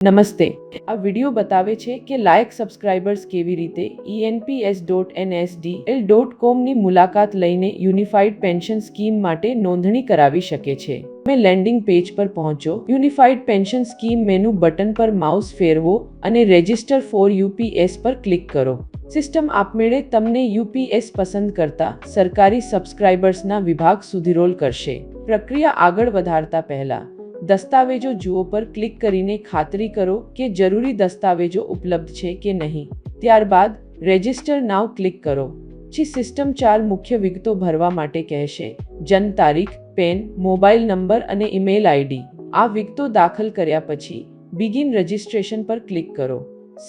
નમસ્તે. આ વિડિયો બતાવે છે કે લાયક સબસ્ક્રાઇબર્સ કેવી રીતે enps.nsdl.com ની મુલાકાત લઈને યુનિફાઇડ પેન્શન સ્કીમ માટે નોંધણી કરાવી શકે છે. તમે લેન્ડિંગ પેજ પર પહોંચો, unified pension scheme menu button પર માઉસ ફેરવો અને રજિસ્ટર ફોર યુપીએસ પર ક્લિક કરો. સિસ્ટમ આપમેળે તમને યુપીએસ પસંદ કરતા સરકારી સબસ્ક્રાઇબર્સના વિભાગ સુધી રોલ કરશે. પ્રક્રિયા આગળ વધારતા પહેલા દસ્તાવેજો જુઓ પર ક્લિક કરીને ખાતરી કરો કે જરૂરી દસ્તાવેજો ઉપલબ્ધ છે કે નહીં. ત્યારબાદ રજિસ્ટર નાવ ક્લિક કરો. પછી સિસ્ટમ 4 મુખ્ય વિગતો ભરવા માટે કહેશે: જન્મ તારીખ, પેન, મોબાઈલ નંબર અને ઈમેલ આઈડી. આ વિગતો દાખલ કર્યા પછી બિગિન રજિસ્ટ્રેશન પર ક્લિક કરો.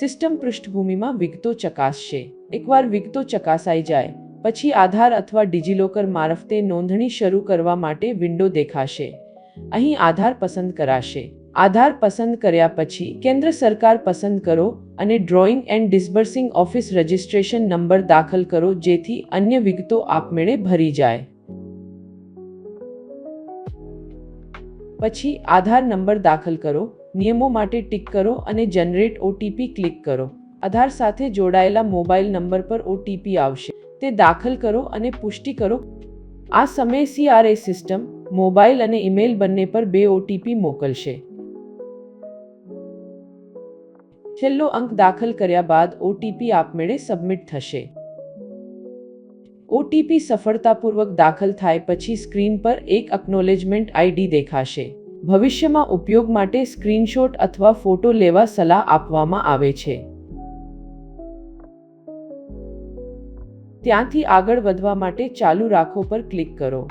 સિસ્ટમ પૃષ્ઠભૂમિમાં વિગતો ચકાસશે. એકવાર વિગતો ચકાસાઈ જાય પછી આધાર અથવા ડિજિલોકર મારફતે નોંધણી શરૂ કરવા માટે વિન્ડો દેખાશે. અહીં આધાર પસંદ કરાશે. આધાર પસંદ કર્યા પછી કેન્દ્ર સરકાર પસંદ કરો અને drawing and disbursing office registration number દાખલ કરો જેથી અન્ય વિગતો આપમેળે ભરી જાય. પછી આધાર નંબર દાખલ કરો, નિયમો માટે ટિક કરો અને જનરેટ ઓટીપી ક્લિક કરો. આધાર સાથે જોડાયેલા મોબાઈલ નંબર પર ઓટીપી આવશે, તે દાખલ કરો અને પુષ્ટિ કરો. આ સમયે CRA સિસ્ટમ મોબાઈલ અને ઈમેલ બંને પર 2 ઓટીપી મોકલશે. છેલ્લો અંક દાખલ કર્યા બાદ ઓટીપી આપમેળે સબમિટ થશે. ઓટીપી સફળતાપૂર્વક દાખલ થાય પછી સ્ક્રીન પર એક અકનોલેજમેન્ટ આઈડી દેખાશે. ભવિષ્યમાં ઉપયોગ માટે સ્ક્રીનશોટ અથવા ફોટો લેવા સલાહ આપવામાં આવે છે. ત્યાંથી આગળ વધવા માટે ચાલુ રાખો પર ક્લિક કરો.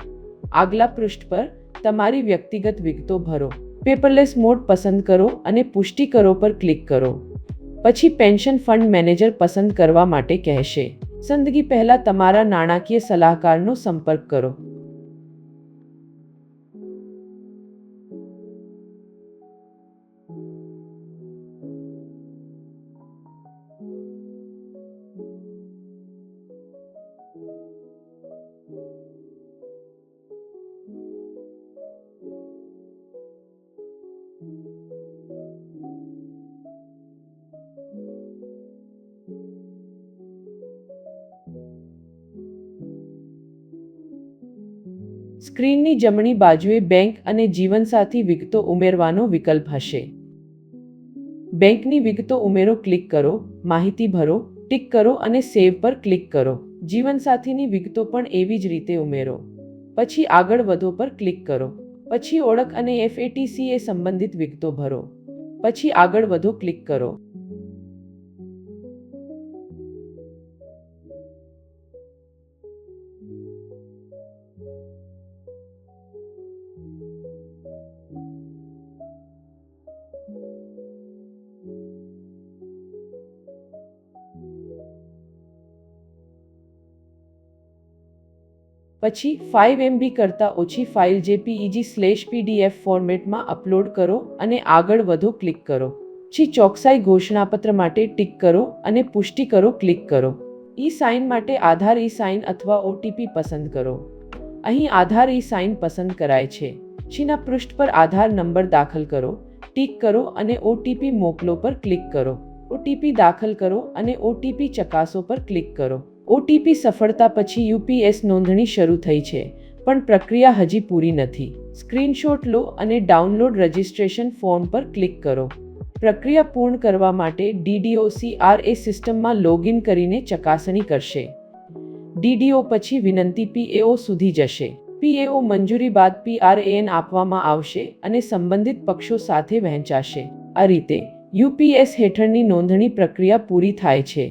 આગલા પૃષ્ઠ પર તમારી વ્યક્તિગત વિગતો ભરો. પેપરલેસ મોડ પસંદ કરો અને પુષ્ટિ કરો પર ક્લિક કરો. પછી પેન્શન ફંડ મેનેજર પસંદ કરવા માટે કહેશે. પસંદગી પહેલા તમારા નાણાકીય સલાહકારનો સંપર્ક કરો. સ્ક્રીનની જમણી બાજુએ બેંક અને જીવનસાથી વિગતો ઉમેરવાનો વિકલ્પ હશે. બેંકની વિગતો ઉમેરો ક્લિક કરો, માહિતી ભરો, ટિક કરો અને સેવ પર ક્લિક કરો. જીવનસાથીની વિગતો પણ એવી જ રીતે ઉમેરો. પછી આગળ વધો પર ક્લિક કરો. પછી ઓળખ અને FATCA સંબંધિત વિગતો ભરો. પછી આગળ વધો ક્લિક કરો. પછી 5 MB કરતાં ઓછી ફાઇલ JPEG/PDF ફોર્મેટમાં અપલોડ કરો અને આગળ વધો ક્લિક કરો. પછી ચોકસાઈ ઘોષણાપત્ર માટે ટિક કરો અને પુષ્ટિ કરો ક્લિક કરો. ઈ-સાઇન માટે આધાર ઈ-સાઇન અથવા ઓટીપી પસંદ કરો. અહીં આધાર ઈ-સાઇન પસંદ કરાય છે. પછીના પૃષ્ઠ પર આધાર નંબર દાખલ કરો, ટિક કરો અને ઓટીપી મોકલો પર ક્લિક કરો. ઓટીપી દાખલ કરો અને ઓટીપી ચકાસો પર ક્લિક કરો. ઓટીપી સફળતા પછી યુપીએસ નોંધણી શરૂ થઈ છે, પણ પ્રક્રિયા હજી પૂરી નથી. સ્ક્રીનશોટ લો અને ડાઉનલોડ રજિસ્ટ્રેશન ફોર્મ પર ક્લિક કરો. પ્રક્રિયા પૂર્ણ કરવા માટે DDO CRA સિસ્ટમમાં લોગિન કરીને ચકાસણી કરશે. DDO પછી વિનંતી PAO સુધી જશે. PAO મંજૂરી બાદ PRAN આપવામાં આવશે અને સંબંધિત પક્ષો સાથે વહેંચાશે. આ રીતે યુપીએસ હેઠળની નોંધણી પ્રક્રિયા પૂરી થાય છે.